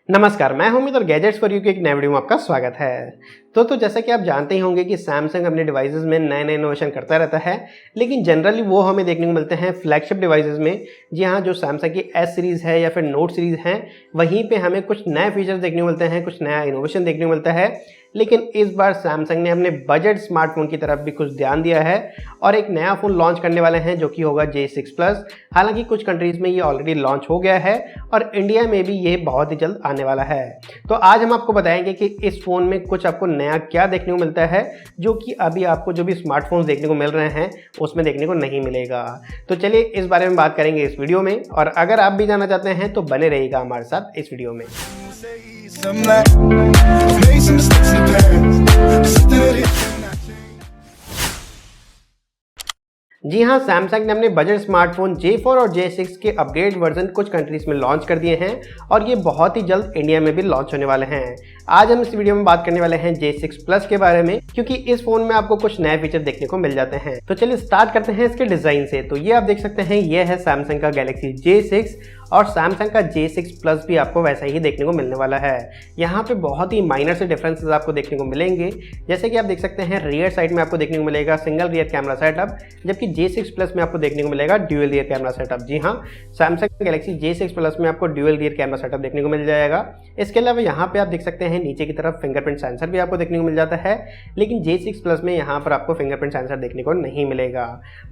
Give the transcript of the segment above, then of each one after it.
नमस्कार, मैं हूं अमित और गैजेट्स फॉर यू के एक नए वीडियो में आपका स्वागत है। तो जैसा कि आप जानते ही होंगे कि सैमसंग अपने डिवाइसेस में नए इनोवेशन करता रहता है, लेकिन जनरली वो हमें देखने को मिलते हैं फ्लैगशिप डिवाइसेस में। जी हाँ, जो सैमसंग की एस सीरीज़ है या फिर नोट सीरीज़ हैं, वहीं पे हमें कुछ नए फीचर्स देखने को मिलते हैं, कुछ नया इनोवेशन देखने को मिलता है। लेकिन इस बार सैमसंग ने अपने बजट स्मार्टफोन की तरफ भी कुछ ध्यान दिया है और एक नया फ़ोन लॉन्च करने वाले हैं जो कि होगा J6 प्लस। हालांकि कुछ कंट्रीज़ में ये ऑलरेडी लॉन्च हो गया है और इंडिया में भी ये बहुत ही जल्द आने वाला है। तो आज हम आपको बताएंगे कि इस फ़ोन में कुछ आपको नया क्या देखने को मिलता है जो कि अभी आपको जो भी स्मार्टफोन्स देखने को मिल रहे हैं उसमें देखने को नहीं मिलेगा। तो चलिए इस बारे में बात करेंगे इस वीडियो में, और अगर आप भी जानना चाहते हैं तो बने रहिएगा हमारे साथ इस वीडियो में। जी हाँ, सैमसंग ने अपने बजट स्मार्टफोन J4 और J6 के अपग्रेड वर्जन कुछ कंट्रीज में लॉन्च कर दिए हैं और ये बहुत ही जल्द इंडिया में भी लॉन्च होने वाले हैं। आज हम इस वीडियो में बात करने वाले हैं J6 प्लस के बारे में, क्योंकि इस फोन में आपको कुछ नए फीचर देखने को मिल जाते हैं। तो चलिए स्टार्ट करते हैं इसके डिजाइन से। तो ये आप देख सकते हैं, ये है सैमसंग का गैलेक्सी J6 और सैमसंग का J6 प्लस भी आपको वैसा ही देखने को मिलने वाला है। यहाँ पे बहुत ही माइनर से डिफरेंसेस आपको देखने को मिलेंगे। जैसे कि आप देख सकते हैं, रियर साइड में आपको देखने को मिलेगा सिंगल रियर कैमरा सेटअप, जबकि J6 प्लस में आपको देखने को मिलेगा ड्यूअल रियर कैमरा सेटअप। जी हाँ, सैमसंग गैलेक्सी J6 प्लस में आपको ड्यूअल रियर कैमरा सेटअप देखने को मिल जाएगा। इसके अलावा यहाँ पे आप देख सकते हैं नीचे की तरफ फिंगरप्रिंट सेंसर भी आपको देखने को मिल जाता है, लेकिन J6 प्लस में यहाँ पर आपको फिंगरप्रिंट सेंसर देखने को नहीं मिलेगा।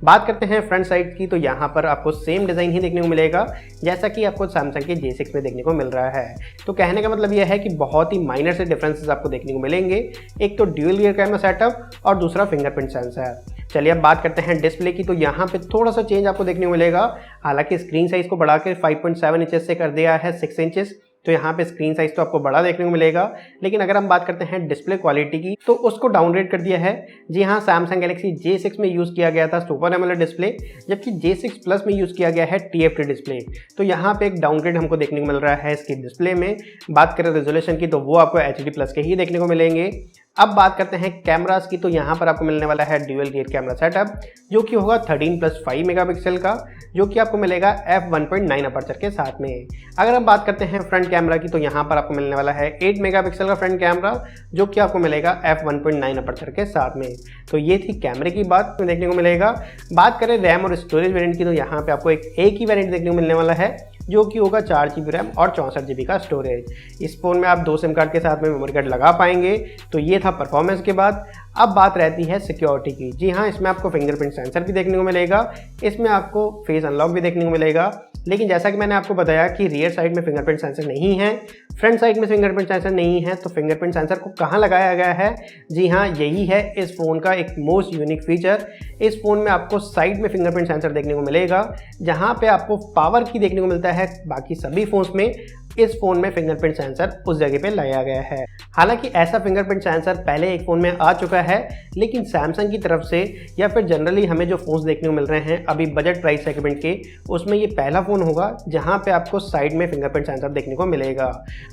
बात करते हैं फ्रंट साइड की, तो यहाँ पर आपको सेम डिजाइन ही देखने को मिलेगा जैसा कि आपको सैमसंग के J6 में देखने को मिल रहा है। तो कहने का मतलब यह है कि बहुत ही माइनर से डिफरेंसेस आपको देखने को मिलेंगे, एक तो ड्यूअल रियर कैमरा सेटअप और दूसरा फिंगरप्रिंट सेंसर। चलिए अब बात करते हैं डिस्प्ले की। तो यहाँ पे थोड़ा सा चेंज आपको देखने को मिलेगा। हालांकि स्क्रीन साइज को बढ़ाकर 5.7 इंचेस से कर दिया है 6 इंचेस, तो यहाँ पे स्क्रीन साइज तो आपको बड़ा देखने को मिलेगा। लेकिन अगर हम बात करते हैं डिस्प्ले क्वालिटी की, तो उसको डाउनग्रेड कर दिया है। जी हाँ, सैमसंग गैलेक्सी J6 में यूज़ किया गया था सुपर एमोलेड डिस्प्ले, जबकि J6 प्लस में यूज़ किया गया है TFT डिस्प्ले। तो यहाँ पे एक डाउनग्रेड हमको देखने को मिल रहा है इसकी डिस्प्ले में। बात करें रेजोल्यूशन की, तो वो आपको HD प्लस के ही देखने को मिलेंगे। अब बात करते हैं कैमरास की, तो यहाँ पर आपको मिलने वाला है ड्यूअल रियर कैमरा सेटअप जो कि होगा 13+5 मेगापिक्सल का, जो कि आपको मिलेगा f1.9 अपर्चर के साथ में। अगर हम बात करते हैं फ्रंट कैमरा की, तो यहाँ पर आपको मिलने वाला है 8 मेगापिक्सल का फ्रंट कैमरा जो कि आपको मिलेगा f1.9 अपर्चर के साथ में। तो ये थी कैमरे की बात में देखने को मिलेगा। बात करें रैम और स्टोरेज वेरिएंट की, तो यहाँ पे आपको एक ही वेरिएंट देखने को मिलने वाला है जो कि होगा 4 GB रैम और 64 GB का स्टोरेज। इस फोन में आप 2 सिम कार्ड के साथ में मेमोरी कार्ड लगा पाएंगे। तो ये था परफॉर्मेंस के बाद। अब बात रहती है सिक्योरिटी की। जी हाँ, इसमें आपको फिंगरप्रिंट सेंसर भी देखने को मिलेगा, इसमें आपको फेस अनलॉक भी देखने को मिलेगा। लेकिन जैसा कि मैंने आपको बताया कि रियर साइड में फिंगरप्रिंट सेंसर नहीं है, फ्रंट साइड में फिंगरप्रिंट सेंसर नहीं है, तो फिंगरप्रिंट सेंसर को कहाँ लगाया गया है? जी हाँ, यही है इस फ़ोन का एक मोस्ट यूनिक फीचर। इस फ़ोन में आपको साइड में फिंगरप्रिंट सेंसर देखने को मिलेगा, जहाँ पे आपको पावर की देखने को मिलता है। बाकी सभी फ़ोन्स में इस फ़ोन में फिंगरप्रिंट सेंसर उस जगह पे लगाया गया है। हालांकि ऐसा फिंगरप्रिंट सेंसर पहले एक फ़ोन में आ चुका है, लेकिन सैमसंग की तरफ से या फिर जनरली हमें जो फ़ोन्स देखने को मिल रहे हैं अभी बजट प्राइस सेगमेंट के, उसमें ये पहला फ़ोन होगा जहां पे आपको साइड में फिंगरप्रिंट सेंसर देखने को मिलेगा।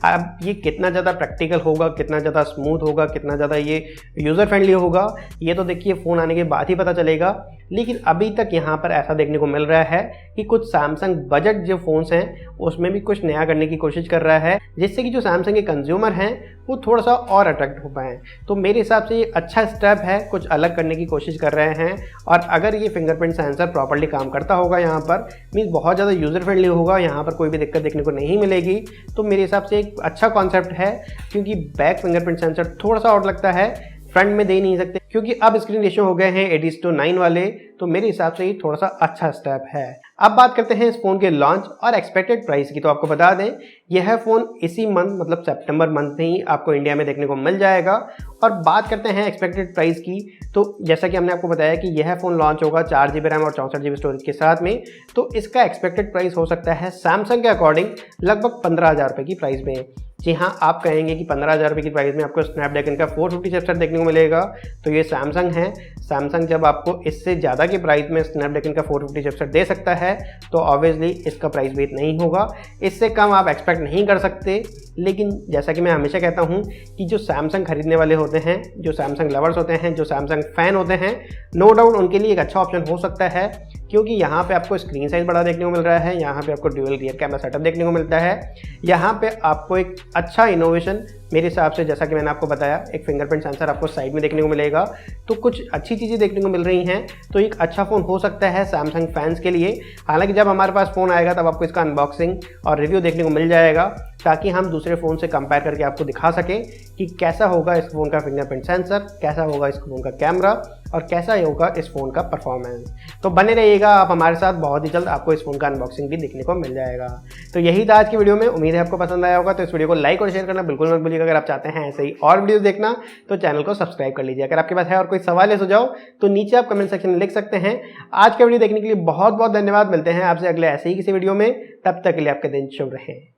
अब ये कितना ज़्यादा प्रैक्टिकल होगा, कितना ज़्यादा स्मूथ होगा, कितना ज़्यादा ये यूज़र फ्रेंडली होगा, ये तो देखिए फ़ोन आने के बाद ही पता चलेगा। लेकिन अभी तक यहाँ पर ऐसा देखने को मिल रहा है कि कुछ सैमसंग बजट जो फ़ोन्स हैं उसमें भी कुछ नया करने की कोशिश कर रहा है, जिससे कि जो सैमसंग के कंज्यूमर हैं वो थोड़ा सा और अट्रैक्ट हो पाएँ। तो मेरे हिसाब से ये अच्छा स्टेप है, कुछ अलग करने की कोशिश कर रहे हैं। और अगर ये फिंगरप्रिंट सेंसर प्रॉपर्ली काम करता होगा यहाँ पर, मीन्स बहुत ज़्यादा यूज़र फ्रेंडली होगा, यहाँ पर कोई भी दिक्कत देखने को नहीं मिलेगी, तो मेरे हिसाब से एक अच्छा कॉन्सेप्ट है। क्योंकि बैक फिंगरप्रिंट सेंसर थोड़ा सा और लगता है, फ्रंट में दे नहीं सकते, क्योंकि अब स्क्रीन रेशियो हो गए हैं 80:9 वाले। तो मेरे हिसाब से ये थोड़ा सा अच्छा स्टेप है। अब बात करते हैं इस फोन के लॉन्च और एक्सपेक्टेड प्राइस की। तो आपको बता दें, यह फोन इसी मंथ मतलब सितंबर मंथ में ही आपको इंडिया में देखने को मिल जाएगा। और बात करते हैं एक्सपेक्टेड प्राइस की, तो जैसा कि हमने आपको बताया कि यह फोन लॉन्च होगा 4 GB रैम और 64 GB स्टोरेज के साथ में, तो इसका एक्सपेक्टेड प्राइस हो सकता है सैमसंग के अकॉर्डिंग लगभग 15,000 रुपये की प्राइस में। जी हाँ, आप कहेंगे कि 15,000 रुपये की प्राइस में आपको स्नैपड्रैगन का 450 चिपसेट देखने को मिलेगा, तो ये सैमसंग है। सैमसंग जब आपको इससे ज़्यादा की प्राइस में स्नैपड्रैगन का 450 चिपसेट दे सकता है, तो ऑब्वियसली इसका प्राइस भी इतना ही होगा, इससे कम आप एक्सपेक्ट नहीं कर सकते। लेकिन जैसा कि मैं हमेशा कहता हूँ कि जो सैमसंग खरीदने वाले होते हैं, जो सैमसंग लवर्स होते हैं, जो सैमसंग फ़ैन होते हैं, नो डाउट उनके लिए एक अच्छा ऑप्शन हो सकता है, क्योंकि यहाँ पे आपको स्क्रीन साइज बड़ा देखने को मिल रहा है, यहाँ पे आपको ड्यूअल रियर कैमरा सेटअप देखने को मिलता है, यहाँ पे आपको एक अच्छा इनोवेशन मेरे हिसाब से, जैसा कि मैंने आपको बताया, एक फिंगरप्रिंट सेंसर आपको साइड में देखने को मिलेगा। तो कुछ अच्छी चीज़ें देखने को मिल रही हैं, तो एक अच्छा फ़ोन हो सकता है सैमसंग फैंस के लिए। हालांकि जब हमारे पास फ़ोन आएगा तब आपको इसका अनबॉक्सिंग और रिव्यू देखने को मिल जाएगा, ताकि हम दूसरे फ़ोन से कंपेयर करके आपको दिखा सकें कि कैसा होगा इस फ़ोन का फिंगरप्रिंट सेंसर, कैसा होगा इस फ़ोन का कैमरा और कैसा होगा इस फ़ोन का परफॉर्मेंस। तो बने रहिएगा आप हमारे साथ, बहुत ही जल्द आपको इस फ़ोन का अनबॉक्सिंग भी देखने को मिल जाएगा। तो यही था आज की वीडियो में, उम्मीद है आपको पसंद आया होगा। तो इस वीडियो को लाइक और शेयर करना बिल्कुल मत भूलिएगा। अगर आप चाहते हैं ऐसे ही और वीडियोस देखना तो चैनल को सब्सक्राइब कर लीजिए। अगर आपके पास है और कोई सवाल या सुझाव तो नीचे आप कमेंट सेक्शन में लिख सकते हैं। आज का वीडियो देखने के लिए बहुत बहुत धन्यवाद। मिलते हैं आपसे अगले ऐसे ही किसी वीडियो में, तब तक के लिए आपके दिन शुभ रहे।